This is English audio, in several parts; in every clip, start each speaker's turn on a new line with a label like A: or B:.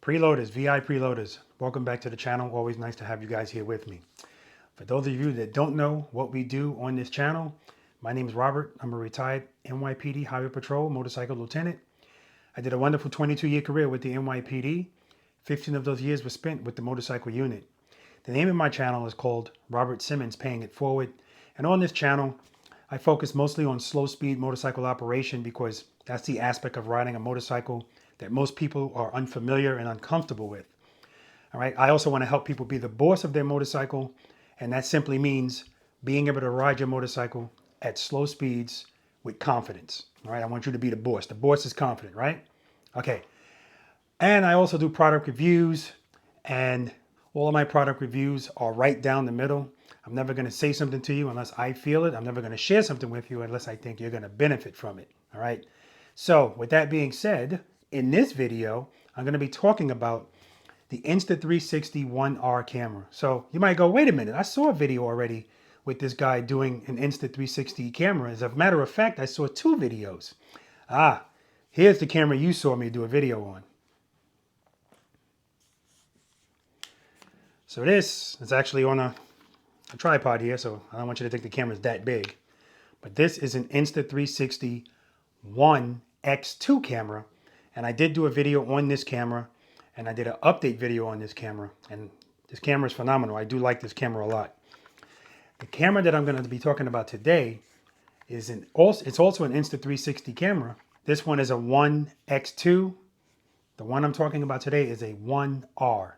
A: Preloaders, VI preloaders, welcome back to the channel. Always nice to have you guys here with me. For those of you that don't know what we do on this channel, my name is Robert. I'm a retired NYPD Highway Patrol motorcycle lieutenant. I did a wonderful 22-year career with the NYPD. 15 of those years were spent with the motorcycle unit. The name of my channel is called Robert Simmons Paying It Forward. And on this channel, I focus mostly on slow speed motorcycle operation because that's the aspect of riding a motorcycle that most people are unfamiliar and uncomfortable with. All right. I also want to help people be the boss of their motorcycle. And that simply means being able to ride your motorcycle at slow speeds with confidence. All right. I want you to be the boss. The boss is confident, right? Okay. And I also do product reviews, and all of my product reviews are right down the middle. I'm never going to say something to you unless I feel it. I'm never going to share something with you unless I think you're going to benefit from it. All right. So with that being said, in this video, I'm going to be talking about the Insta360 ONE R camera. So you might go, wait a minute, I saw a video already with this guy doing an Insta360 camera. As a matter of fact, I saw 2 videos. Here's the camera you saw me do a video on. So this is actually on a tripod here, so I don't want you to think the camera's that big. But this is an Insta360 ONE X2 camera. And I did do a video on this camera, and I did an update video on this camera. And this camera is phenomenal. I do like this camera a lot. The camera that I'm going to be talking about today is it's also an Insta360 camera. This one is a ONE X2. The one I'm talking about today is a ONE R.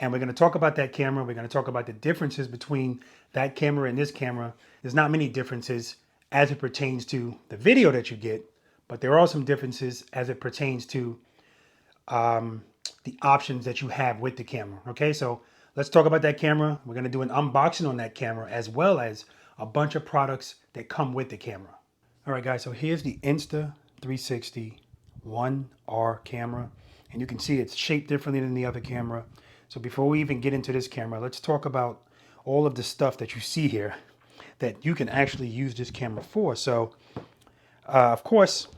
A: And we're going to talk about that camera. We're going to talk about the differences between that camera and this camera. There's not many differences as it pertains to the video that you get, but there are some differences as it pertains to the options that you have with the camera. Okay, so let's talk about that camera. We're going to do an unboxing on that camera as well as a bunch of products that come with the camera. All right, guys, so here's the Insta360 ONE R camera. And you can see it's shaped differently than the other camera. So before we even get into this camera, let's talk about all of the stuff that you see here that you can actually use this camera for. So, of course,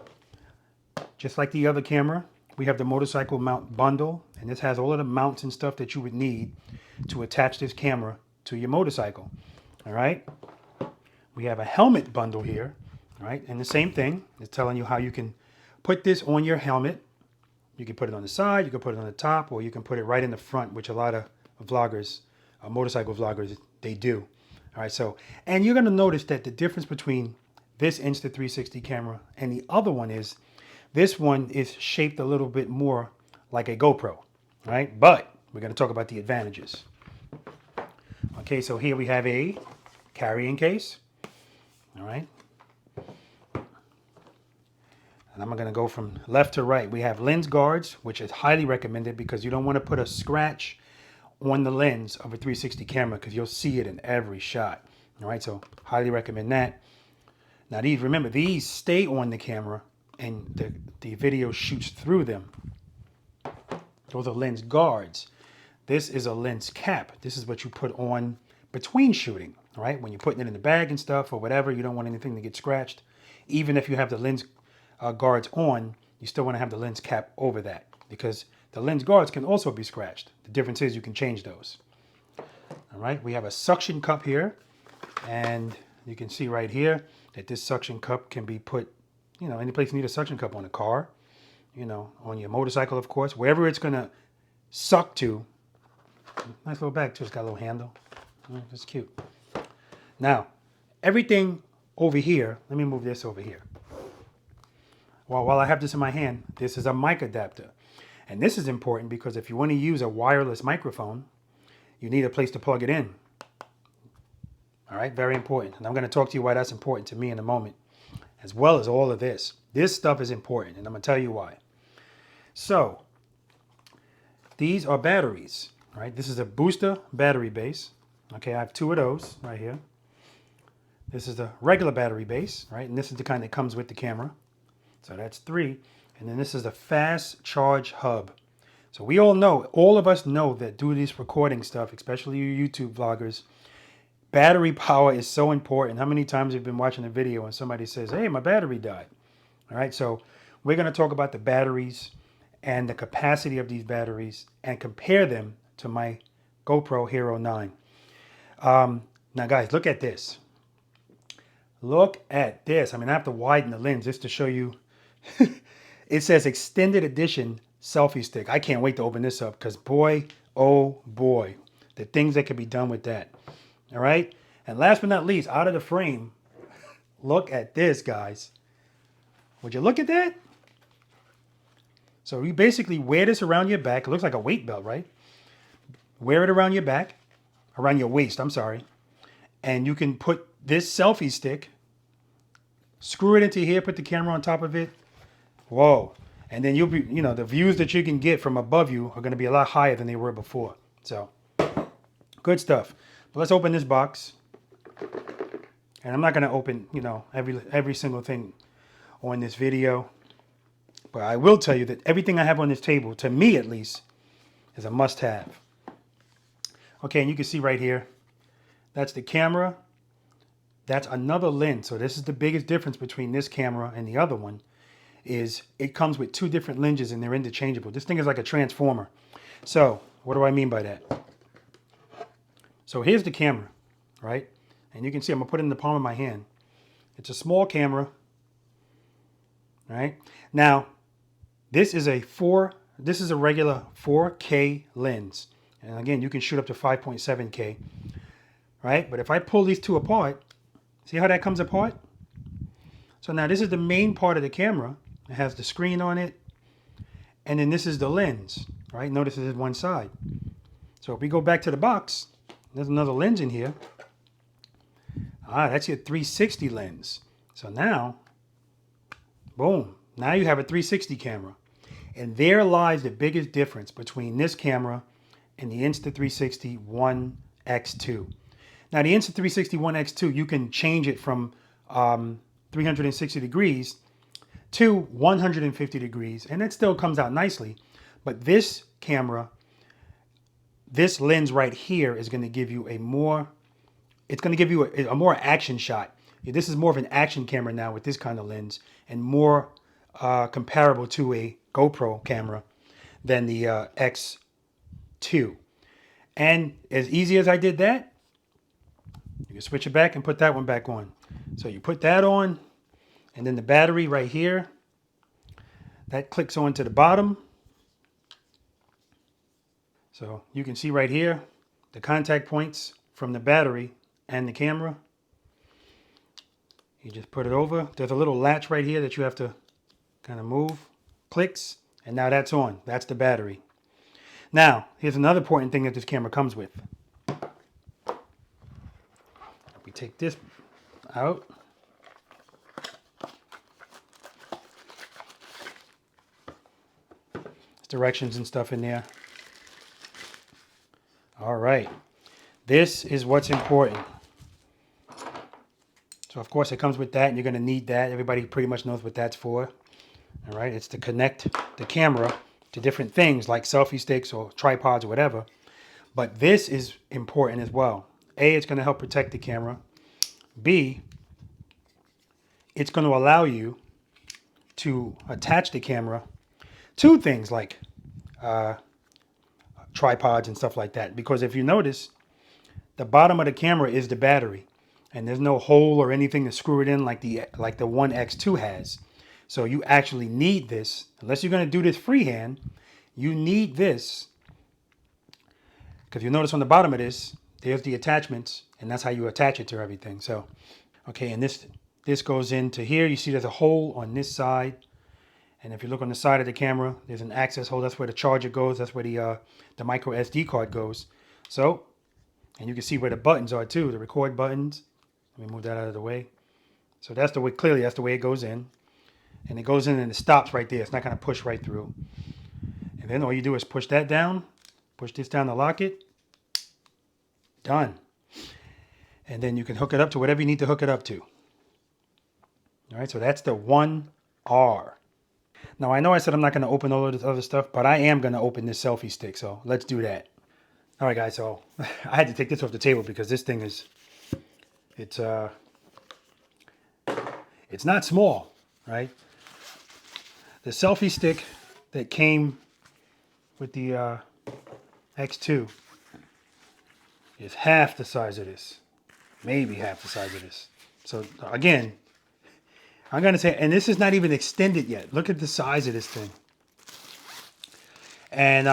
A: just like the other camera, we have the motorcycle mount bundle, and this has all of the mounts and stuff that you would need to attach this camera to your motorcycle. All right. We have a helmet bundle here. All right. And the same thing is telling you how you can put this on your helmet. You can put it on the side, you can put it on the top, or you can put it right in the front, which a lot of vloggers, motorcycle vloggers, they do. All right, so, and you're going to notice that the difference between this Insta360 camera and the other one is this one is shaped a little bit more like a GoPro, right? But we're going to talk about the advantages. Okay, so here we have a carrying case. All right. And I'm going to go from left to right. We have lens guards, which is highly recommended because you don't want to put a scratch on the lens of a 360 camera because you'll see it in every shot. All right, so highly recommend that. Now remember, these stay on the camera and the video shoots through them. Those are lens guards. This is a lens cap. This is what you put on between shooting, all right? When you're putting it in the bag and stuff or whatever, you don't want anything to get scratched. Even if you have the lens guards on, you still want to have the lens cap over that because the lens guards can also be scratched. The difference is you can change those. All right, we have a suction cup here, and you can see right here that this suction cup can be put, you know, any place you need a suction cup, on a car, you know, on your motorcycle, of course, wherever it's going to suck to. Nice little bag too. It's got a little handle. That's cute. Now, everything over here, let me move this over here. While I have this in my hand, this is a mic adapter. And this is important because if you want to use a wireless microphone, you need a place to plug it in. All right, very important. And I'm going to talk to you why that's important to me in a moment, as well as all of this. This stuff is important, and I'm going to tell you why. So, these are batteries, right? This is a booster battery base. Okay, I have 2 of those right here. This is the regular battery base, right? And this is the kind that comes with the camera. So that's 3. And then this is the fast charge hub. So we all know, all of us know that do this recording stuff, especially you YouTube vloggers, battery power is so important. How many times have you been watching a video and somebody says, hey, my battery died? All right, so we're going to talk about the batteries and the capacity of these batteries and compare them to my GoPro Hero 9. Now guys, look at this. Look at this. I mean, I have to widen the lens just to show you. It says extended edition selfie stick. I can't wait to open this up because boy, oh boy, the things that could be done with that. All right. And last but not least, out of the frame, look at this, guys. Would you look at that? So you basically wear this around your back. It looks like a weight belt, right? Wear it around your back, around your waist, I'm sorry. And you can put this selfie stick, screw it into here, put the camera on top of it. Whoa. And then you'll be, you know, the views that you can get from above you are going to be a lot higher than they were before. So, good stuff. But let's open this box. And I'm not going to open, you know, every single thing on this video. But I will tell you that everything I have on this table, to me at least, is a must-have. Okay, and you can see right here, that's the camera. That's another lens. So this is the biggest difference between this camera and the other one, is it comes with two different lenses and they're interchangeable. This thing is like a transformer. So what do I mean by that? So here's the camera, right? And you can see I'm gonna put it in the palm of my hand. It's a small camera, right? Now, this is a regular 4K lens. And again, you can shoot up to 5.7K, right? But if I pull these two apart, see how that comes apart? So now this is the main part of the camera. It has the screen on it. And then this is the lens, right? Notice this is one side. So if we go back to the box, there's another lens in here. That's your 360 lens. So now, boom, now you have a 360 camera. And there lies the biggest difference between this camera and the Insta360 ONE X2. Now the Insta360 ONE X2, you can change it from 360 degrees to 150 degrees, and it still comes out nicely. But this camera, this lens right here is going to give you a more, it's going to give you a more action shot. This is more of an action camera now with this kind of lens, and more comparable to a GoPro camera than the X2. And as easy as I did that, you can switch it back and put that one back on. So you put that on, and then the battery right here, that clicks onto the bottom. So you can see right here, the contact points from the battery and the camera. You just put it over. There's a little latch right here that you have to kind of move. Clicks, and now that's on. That's the battery. Now, here's another important thing that this camera comes with. We take this out. There's directions and stuff in there. All right. This is what's important. So, of course, it comes with that, and you're going to need that. Everybody pretty much knows what that's for. All right. It's to connect the camera to different things like selfie sticks or tripods or whatever. But this is important as well. A, it's going to help protect the camera. B, it's going to allow you to attach the camera to things like tripods and stuff like that. Because if you notice, the bottom of the camera is the battery, and there's no hole or anything to screw it in like the ONE X2 has. So you actually need this. Unless you're going to do this freehand, you need this. Because you notice on the bottom of this, there's the attachments, and that's how you attach it to everything. So, okay, and this goes into here. You see there's a hole on this side. And if you look on the side of the camera, there's an access hole. That's where the charger goes. That's where the micro SD card goes. So, and you can see where the buttons are too, the record buttons. Let me move that out of the way. So that's the way, clearly that's the way it goes in. And it goes in and it stops right there. It's not going to push right through. And then all you do is push that down, push this down to lock it. Done. And then you can hook it up to whatever you need to hook it up to. All right, so that's the ONE R. Now, I know I said I'm not going to open all of this other stuff, but I am going to open this selfie stick, so let's do that. All right, guys, so I had to take this off the table because this thing is, it's not small, right? The selfie stick that came with the X2 is half the size of this. Maybe half the size of this. So again, I'm going to say, and this is not even extended yet. Look at the size of this thing. And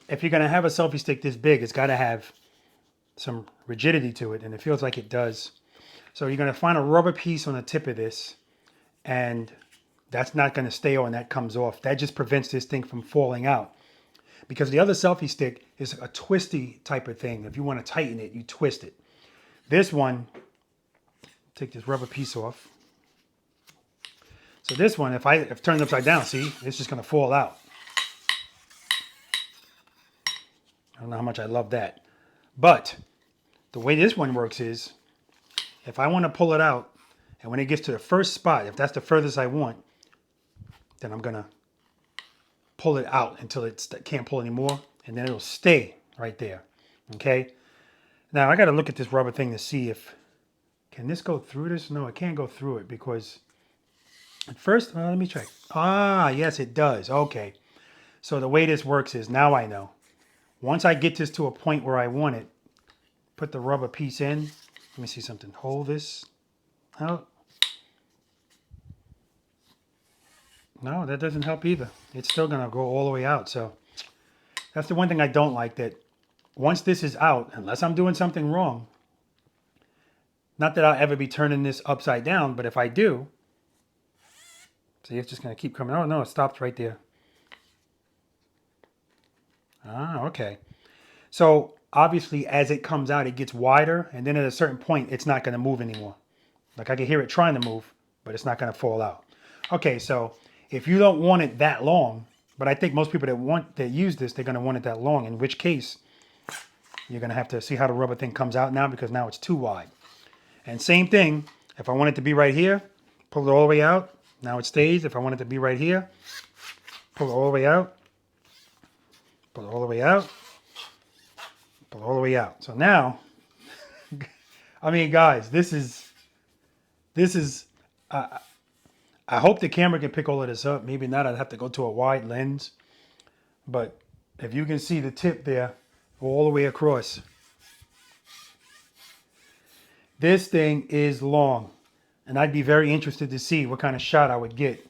A: if you're going to have a selfie stick this big, it's got to have some rigidity to it, and it feels like it does. So you're going to find a rubber piece on the tip of this, and that's not going to stay on. That comes off. That just prevents this thing from falling out. Because the other selfie stick is a twisty type of thing. If you want to tighten it, you twist it. This one, take this rubber piece off. So this one, if turn it upside down, see, it's just going to fall out. I don't know how much I love that. But the way this one works is, if I want to pull it out, and when it gets to the first spot, if that's the furthest I want, then I'm going to pull it out until it can't pull anymore, and then it'll stay right there. Okay? Now, I got to look at this rubber thing to see if, can this go through this? No, it can't go through it because at first, let me check. Ah, yes, it does. Okay. So the way this works is, now I know. Once I get this to a point where I want it, put the rubber piece in. Let me see something. Hold this out. No, that doesn't help either. It's still going to go all the way out. So that's the one thing I don't like, that once this is out, unless I'm doing something wrong, not that I'll ever be turning this upside down, but if I do, see, it's just going to keep coming. Oh, no, it stopped right there. Ah, okay. So obviously, as it comes out, it gets wider, and then at a certain point, it's not going to move anymore. Like I can hear it trying to move, but it's not going to fall out. Okay, so if you don't want it that long, but I think most people that use this, they're going to want it that long, in which case you're going to have to see how the rubber thing comes out now, because now it's too wide. And same thing, if I want it to be right here, pull it all the way out. Now it stays. If I want it to be right here, pull it all the way out. Pull it all the way out. Pull it all the way out. So now, I mean, guys, this is, I hope the camera can pick all of this up. Maybe not. I'd have to go to a wide lens. But if you can see the tip there, all the way across. This thing is long. And I'd be very interested to see what kind of shot I would get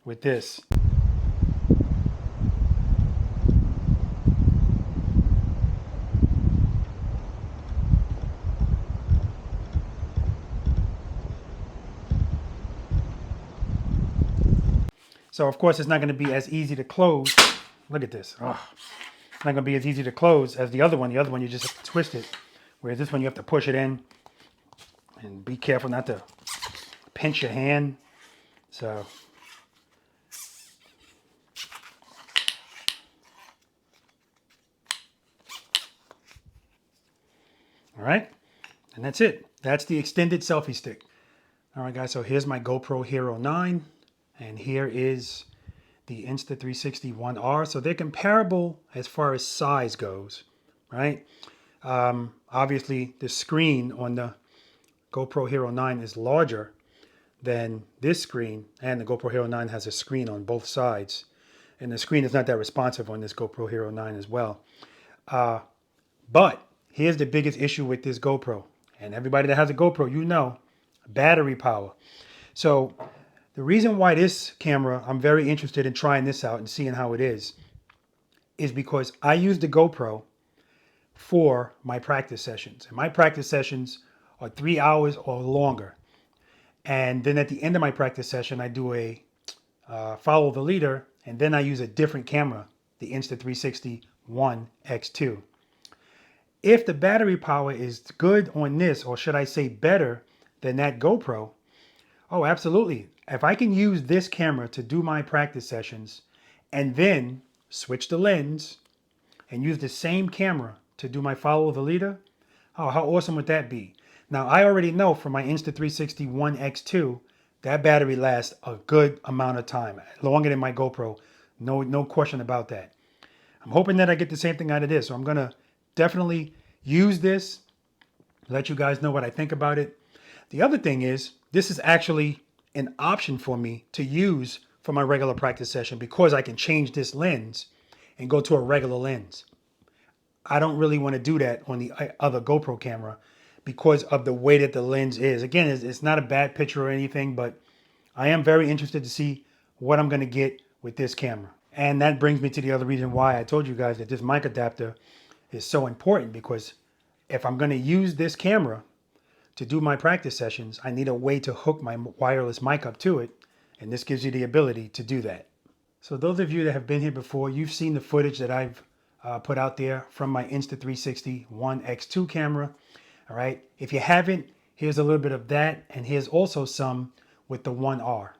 A: with this. So, of course, it's not going to be as easy to close. Look at this. Oh, it's not going to be as easy to close as the other one. The other one, you just have to twist it. Whereas this one, you have to push it in. And be careful not to pinch your hand. So, all right. And that's it. That's the extended selfie stick. All right, guys. So here's my GoPro Hero 9. And here is the Insta360 ONE R. So they're comparable as far as size goes, right? Obviously, the screen on the GoPro Hero 9 is larger than this screen. And the GoPro Hero 9 has a screen on both sides. And the screen is not that responsive on this GoPro Hero 9 as well. But here's the biggest issue with this GoPro. And everybody that has a GoPro, you know, battery power. So the reason why this camera, I'm very interested in trying this out and seeing how it is because I use the GoPro for my practice sessions. And my practice sessions are 3 hours or longer. And then at the end of my practice session, I do a follow the leader, and then I use a different camera, the Insta360 ONE X2. If the battery power is good on this, or should I say better than that GoPro, oh, absolutely. If I can use this camera to do my practice sessions and then switch the lens and use the same camera to do my follow the leader, oh, how awesome would that be? Now, I already know from my Insta360 ONE X2, that battery lasts a good amount of time, longer than my GoPro. No question about that. I'm hoping that I get the same thing out of this. So I'm going to definitely use this, let you guys know what I think about it. The other thing is, this is actually an option for me to use for my regular practice session because I can change this lens and go to a regular lens. I don't really want to do that on the other GoPro camera because of the way that the lens is. Again, it's not a bad picture or anything, but I am very interested to see what I'm going to get with this camera. And that brings me to the other reason why I told you guys that this mic adapter is so important, because if I'm going to use this camera to do my practice sessions, I need a way to hook my wireless mic up to it. And this gives you the ability to do that. So those of you that have been here before, you've seen the footage that I've put out there from my Insta360 ONE X2 camera. All right. If you haven't, here's a little bit of that. And here's also some with the ONE R.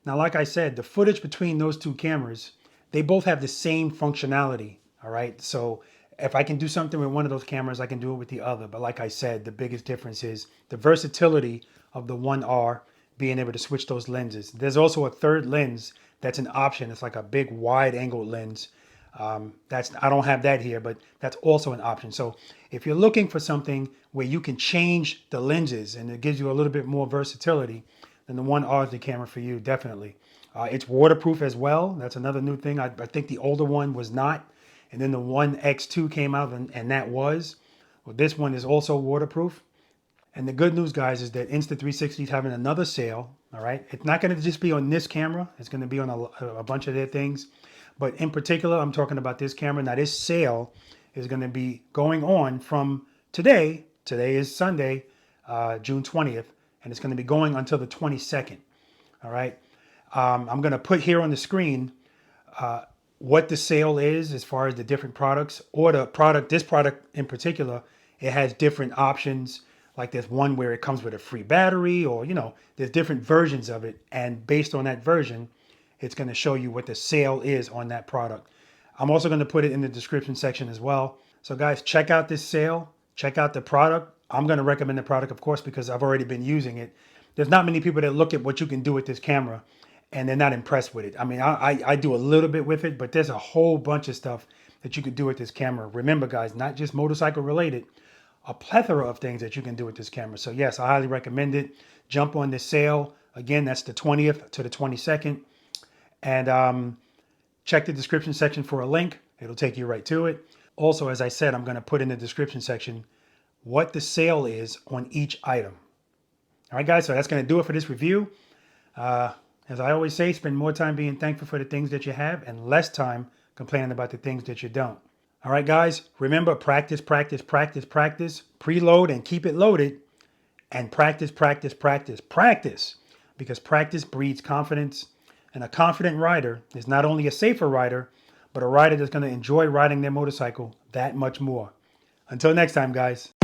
A: Now, like I said, the footage between those two cameras, they both have the same functionality, all right? So if I can do something with one of those cameras, I can do it with the other. But like I said, the biggest difference is the versatility of the One R, being able to switch those lenses. There's also a third lens that's an option. It's like a big wide angle lens. I don't have that here, but that's also an option. So if you're looking for something where you can change the lenses and it gives you a little bit more versatility, then the One R is the camera for you, definitely. It's waterproof as well. That's another new thing. I think the older one was not. And then the One X2 came out and that was. Well, this one is also waterproof. And the good news, guys, is that Insta360 is having another sale. All right. It's not going to just be on this camera. It's going to be on a bunch of their things. But in particular, I'm talking about this camera. Now, this sale is going to be going on from today. Today is Sunday, June 20th. And it's going to be going until the 22nd. All right. I'm going to put here on the screen what the sale is as far as the different products, or the product. This product in particular, it has different options. Like there's one where it comes with a free battery, or, you know, there's different versions of it. And based on that version, it's going to show you what the sale is on that product. I'm also going to put it in the description section as well. So guys, check out this sale. Check out the product. I'm going to recommend the product, of course, because I've already been using it. There's not many people that look at what you can do with this camera and they're not impressed with it. I mean, I do a little bit with it, but there's a whole bunch of stuff that you could do with this camera. Remember, guys, not just motorcycle related, a plethora of things that you can do with this camera. So yes, I highly recommend it. Jump on this sale. Again, that's the 20th to the 22nd. And check the description section for a link. It'll take you right to it. Also, as I said, I'm going to put in the description section what the sale is on each item. All right, guys, so that's going to do it for this review. As I always say, spend more time being thankful for the things that you have and less time complaining about the things that you don't. All right, guys, remember, practice, practice, practice, practice. Preload and keep it loaded. And practice, practice, practice, practice. Because practice breeds confidence. And a confident rider is not only a safer rider, but a rider that's going to enjoy riding their motorcycle that much more. Until next time, guys.